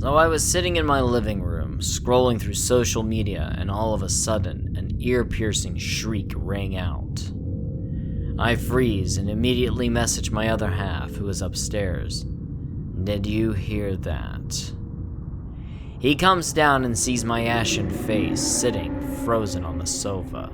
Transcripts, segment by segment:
So I was sitting in my living room, scrolling through social media, and all of a sudden, an ear-piercing shriek rang out. I freeze and immediately message my other half, who is upstairs. "Did you hear that?" He comes down and sees my ashen face sitting frozen on the sofa.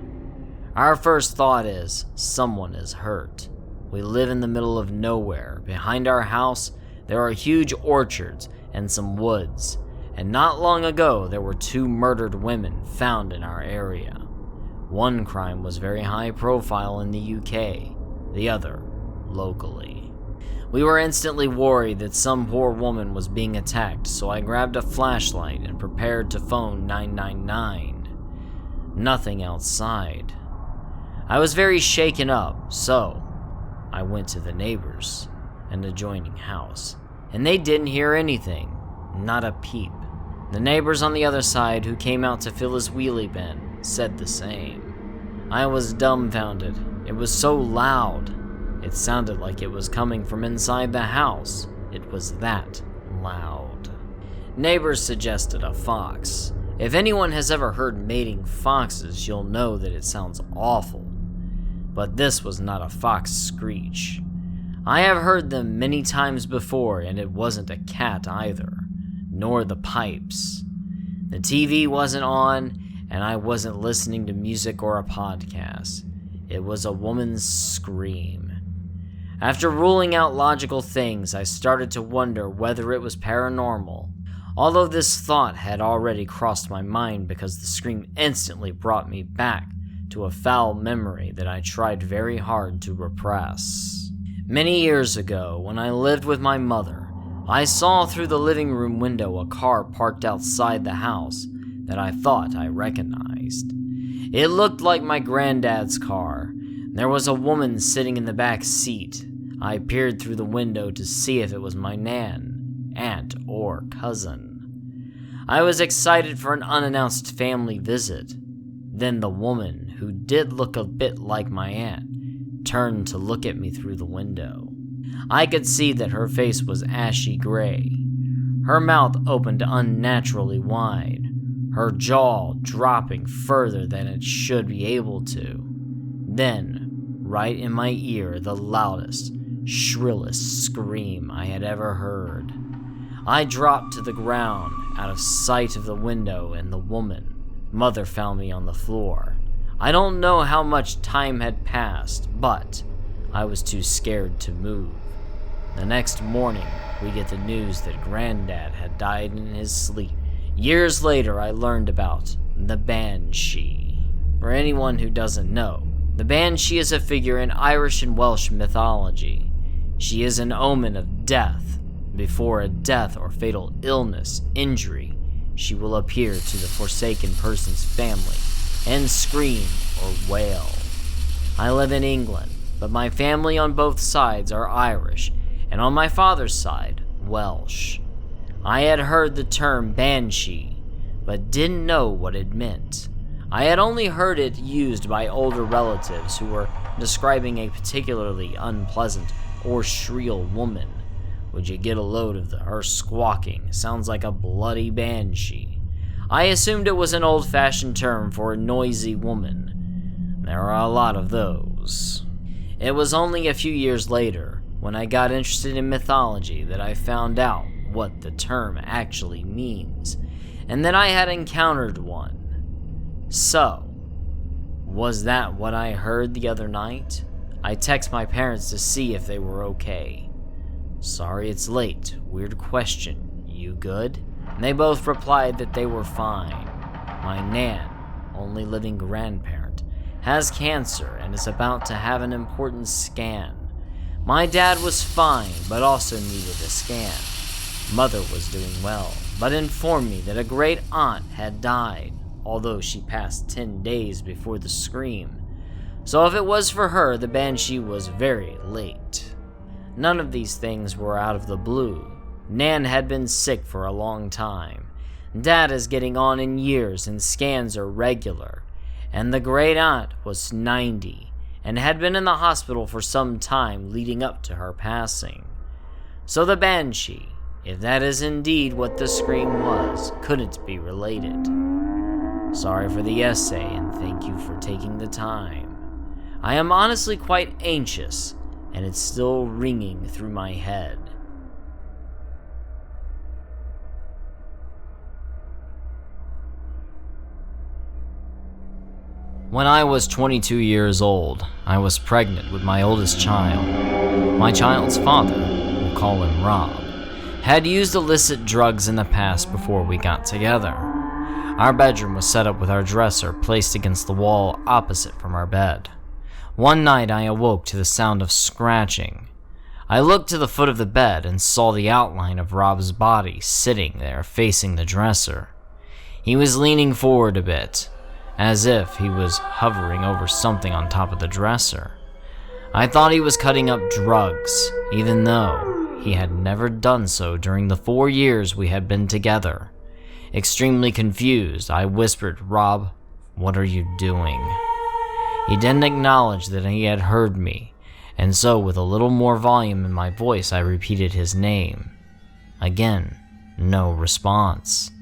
Our first thought is, someone is hurt. We live in the middle of nowhere. Behind our house, there are huge orchards and some woods, and not long ago there were 2 murdered women found in our area. One crime was very high profile in the UK, the other locally. We were instantly worried that some poor woman was being attacked, so I grabbed a flashlight and prepared to phone 999. Nothing outside. I was very shaken up, so I went to the neighbors, an adjoining house, and they didn't hear anything, not a peep. The neighbors on the other side, who came out to fill his wheelie bin, said the same. I was dumbfounded. It was so loud. It sounded like it was coming from inside the house. It was that loud. Neighbors suggested a fox. If anyone has ever heard mating foxes, you'll know that it sounds awful. But this was not a fox screech. I have heard them many times before, and it wasn't a cat either, nor the pipes. The TV wasn't on, and I wasn't listening to music or a podcast. It was a woman's scream. After ruling out logical things, I started to wonder whether it was paranormal, although this thought had already crossed my mind because the scream instantly brought me back to a foul memory that I tried very hard to repress. Many years ago, when I lived with my mother, I saw through the living room window a car parked outside the house that I thought I recognized. It looked like my granddad's car. There was a woman sitting in the back seat. I peered through the window to see if it was my nan, aunt, or cousin. I was excited for an unannounced family visit. Then the woman, who did look a bit like my aunt, turned to look at me through the window. I could see that her face was ashy gray. Her mouth opened unnaturally wide, her jaw dropping further than it should be able to. Then, right in my ear, the loudest, shrillest scream I had ever heard. I dropped to the ground, out of sight of the window and the woman. Mother found me on the floor. I don't know how much time had passed, but I was too scared to move. The next morning, we get the news that Granddad had died in his sleep. Years later, I learned about the Banshee. For anyone who doesn't know, the Banshee is a figure in Irish and Welsh mythology. She is an omen of death. Before a death or fatal illness, injury, she will appear to the forsaken person's family and scream or wail. I live in England, but my family on both sides are Irish, and on my father's side, Welsh. I had heard the term Banshee, but didn't know what it meant. I had only heard it used by older relatives who were describing a particularly unpleasant or shrill woman. Would you get a load of her squawking? Sounds like a bloody banshee. I assumed it was an old-fashioned term for a noisy woman. There are a lot of those. It was only a few years later, when I got interested in mythology, that I found out what the term actually means, and that I had encountered one. So, was that what I heard the other night? I text my parents to see if they were okay. "Sorry it's late. Weird question. You good?" And they both replied that they were fine. My nan, only living grandparent, has cancer and is about to have an important scan. My dad was fine, but also needed a scan. Mother was doing well, but informed me that a great aunt had died, although she passed 10 days before the scream. So if it was for her, the Banshee was very late. None of these things were out of the blue. Nan had been sick for a long time. Dad is getting on in years and scans are regular. And the great aunt was 90 and had been in the hospital for some time leading up to her passing. So the Banshee, if that is indeed what the scream was, couldn't be related. Sorry for the essay, and thank you for taking the time. I am honestly quite anxious, and it's still ringing through my head. When I was 22 years old, I was pregnant with my oldest child. My child's father, we'll call him Rob, had used illicit drugs in the past before we got together. Our bedroom was set up with our dresser placed against the wall opposite from our bed. One night I awoke to the sound of scratching. I looked to the foot of the bed and saw the outline of Rob's body sitting there facing the dresser. He was leaning forward a bit, as if he was hovering over something on top of the dresser. I thought he was cutting up drugs, even though he had never done so during the 4 years we had been together. Extremely confused, I whispered, "Rob, what are you doing?" He didn't acknowledge that he had heard me, and so with a little more volume in my voice, I repeated his name. Again, no response.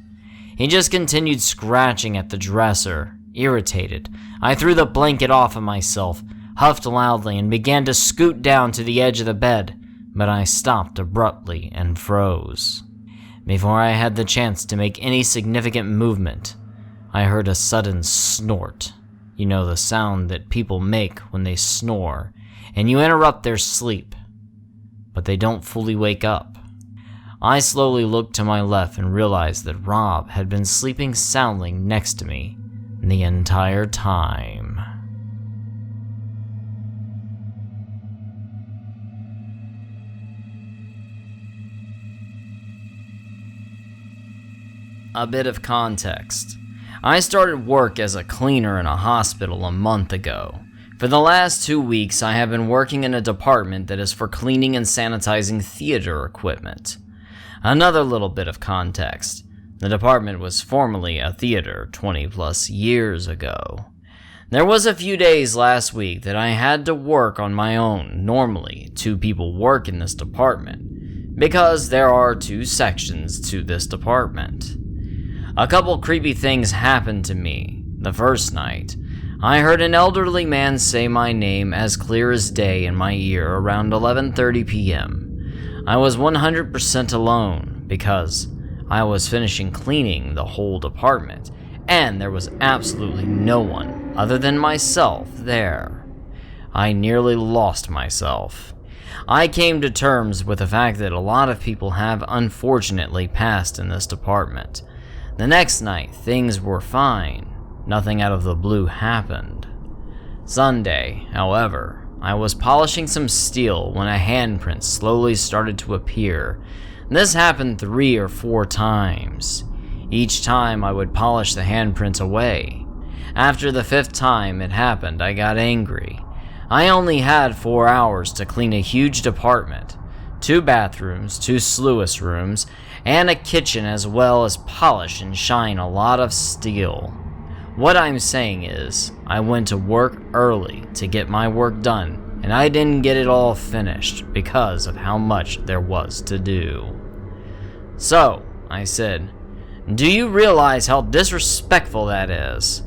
He just continued scratching at the dresser. Irritated, I threw the blanket off of myself, huffed loudly, and began to scoot down to the edge of the bed, but I stopped abruptly and froze. Before I had the chance to make any significant movement, I heard a sudden snort. You know, the sound that people make when they snore, and you interrupt their sleep, but they don't fully wake up. I slowly looked to my left and realized that Rob had been sleeping soundly next to me the entire time. A bit of context. I started work as a cleaner in a hospital a month ago. For the last 2 weeks, I have been working in a department that is for cleaning and sanitizing theater equipment. Another little bit of context. The department was formerly a theater 20 plus years ago. There was a few days last week that I had to work on my own. Normally, 2 people work in this department, because there are 2 sections to this department. A couple creepy things happened to me. The first night, I heard an elderly man say my name as clear as day in my ear around 11:30 p.m. I was 100% alone, because I was finishing cleaning the whole department, and there was absolutely no one other than myself there. I nearly lost myself. I came to terms with the fact that a lot of people have unfortunately passed in this department. The next night, things were fine. Nothing out of the blue happened. Sunday, however, I was polishing some steel when a handprint slowly started to appear. This happened 3 or 4 times. Each time I would polish the handprint away. After the 5th time it happened, I got angry. I only had 4 hours to clean a huge department, 2 bathrooms, 2 sluice rooms, and a kitchen, as well as polish and shine a lot of steel. What I'm saying is, I went to work early to get my work done, and I didn't get it all finished because of how much there was to do. So, I said, "Do you realize how disrespectful that is?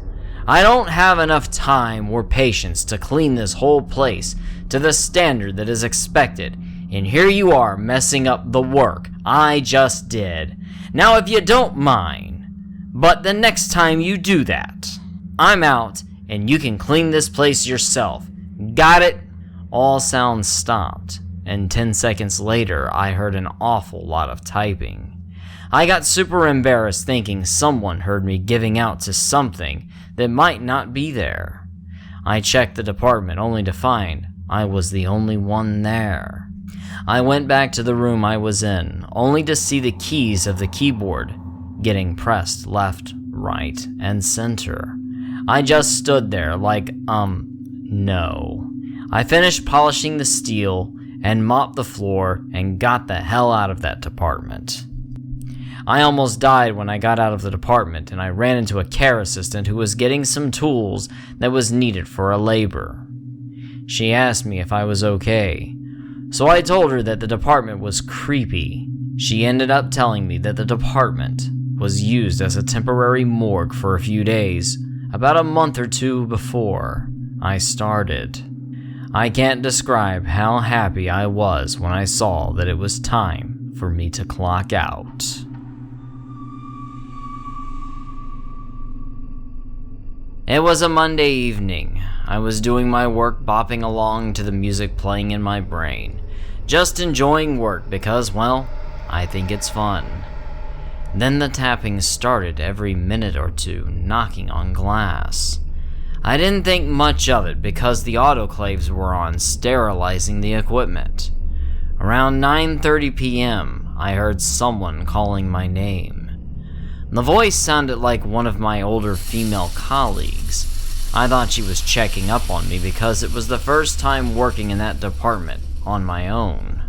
I don't have enough time or patience to clean this whole place to the standard that is expected, and here you are messing up the work I just did. Now if you don't mind, but the next time you do that, I'm out and you can clean this place yourself. Got it?" All sounds stopped, and 10 seconds later I heard an awful lot of typing. I got super embarrassed thinking someone heard me giving out to something that might not be there. I checked the department only to find I was the only one there. I went back to the room I was in, only to see the keys of the keyboard getting pressed left, right, and center. I just stood there like, no. I finished polishing the steel and mopped the floor and got the hell out of that department. I almost died when I got out of the department, and I ran into a care assistant who was getting some tools that was needed for a labor. She asked me if I was okay, so I told her that the department was creepy. She ended up telling me that the department was used as a temporary morgue for a few days, about a month or two before I started. I can't describe how happy I was when I saw that it was time for me to clock out. It was a Monday evening. I was doing my work, bopping along to the music playing in my brain. Just enjoying work because, well, I think it's fun. Then the tapping started every minute or two, knocking on glass. I didn't think much of it because the autoclaves were on, sterilizing the equipment. Around 9:30 p.m., I heard someone calling my name. The voice sounded like one of my older female colleagues. I thought she was checking up on me because it was the first time working in that department on my own.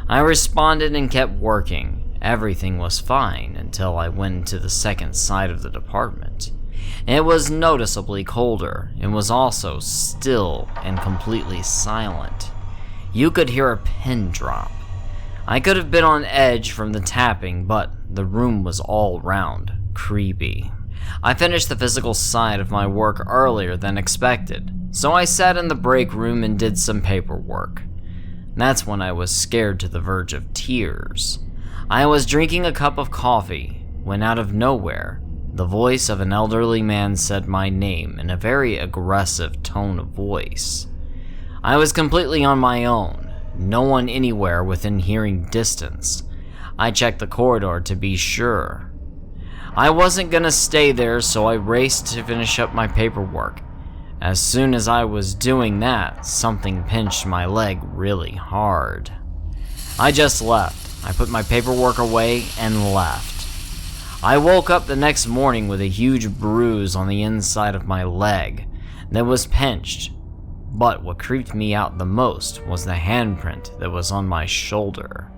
I responded and kept working. Everything was fine until I went to the second side of the department. It was noticeably colder and was also still and completely silent. You could hear a pin drop. I could have been on edge from the tapping, but the room was all round creepy. I finished the physical side of my work earlier than expected, so I sat in the break room and did some paperwork. That's when I was scared to the verge of tears. I was drinking a cup of coffee when out of nowhere, the voice of an elderly man said my name in a very aggressive tone of voice. I was completely on my own, no one anywhere within hearing distance. I checked the corridor to be sure. I wasn't gonna stay there, so I raced to finish up my paperwork. As soon as I was doing that, something pinched my leg really hard. I just left. I put my paperwork away and left. I woke up the next morning with a huge bruise on the inside of my leg that was pinched, but what creeped me out the most was the handprint that was on my shoulder.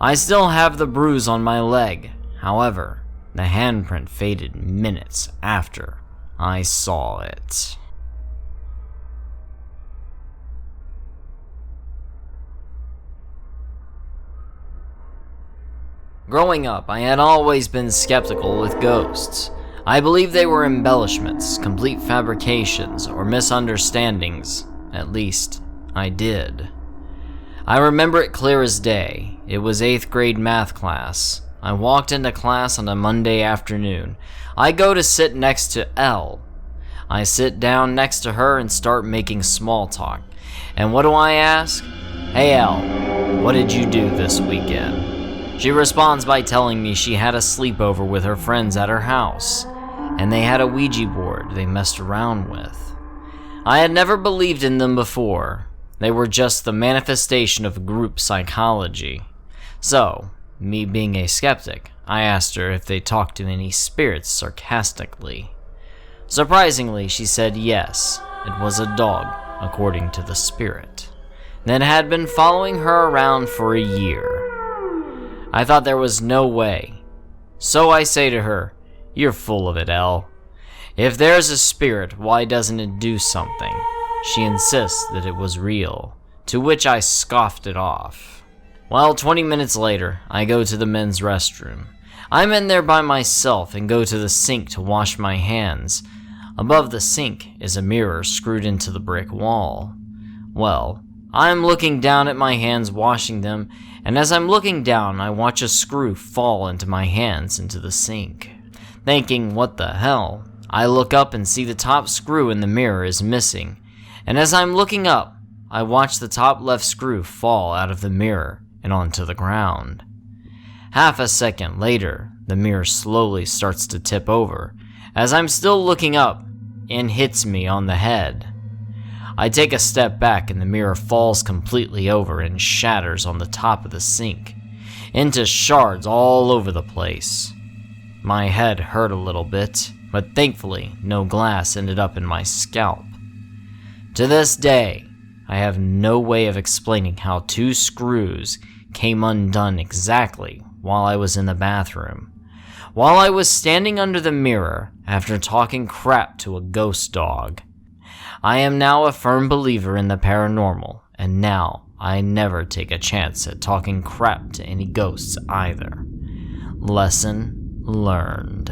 I still have the bruise on my leg, however, the handprint faded minutes after I saw it. Growing up, I had always been skeptical with ghosts. I believed they were embellishments, complete fabrications, or misunderstandings. At least, I did. I remember it clear as day. It was 8th grade math class. I walked into class on a Monday afternoon. I go to sit next to Elle. I sit down next to her and start making small talk. And what do I ask? "Hey Elle, what did you do this weekend?" She responds by telling me she had a sleepover with her friends at her house, and they had a Ouija board they messed around with. I had never believed in them before. They were just the manifestation of group psychology. So, me being a skeptic, I asked her if they talked to any spirits sarcastically. Surprisingly, she said yes, it was a dog, according to the spirit, that had been following her around for a year. I thought there was no way. So I say to her, "You're full of it, Elle. If there's a spirit, why doesn't it do something?" She insists that it was real, to which I scoffed it off. Well, 20 minutes later, I go to the men's restroom. I'm in there by myself and go to the sink to wash my hands. Above the sink is a mirror screwed into the brick wall. Well, I'm looking down at my hands washing them, and as I'm looking down, I watch a screw fall into my hands into the sink. Thinking, what the hell? I look up and see the top screw in the mirror is missing, and as I'm looking up, I watch the top left screw fall out of the mirror and onto the ground. Half a second later, the mirror slowly starts to tip over, as I'm still looking up, and hits me on the head. I take a step back and the mirror falls completely over and shatters on the top of the sink, into shards all over the place. My head hurt a little bit, but thankfully no glass ended up in my scalp. To this day, I have no way of explaining how 2 screws came undone exactly while I was in the bathroom, while I was standing under the mirror after talking crap to a ghost dog. I am now a firm believer in the paranormal, and now I never take a chance at talking crap to any ghosts either. Lesson learned.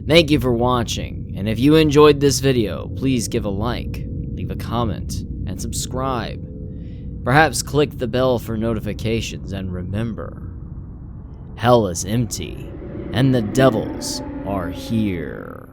Thank you for watching, and if you enjoyed this video, please give a like, leave a comment, and subscribe. Perhaps click the bell for notifications, and remember, hell is empty, and the devils are here.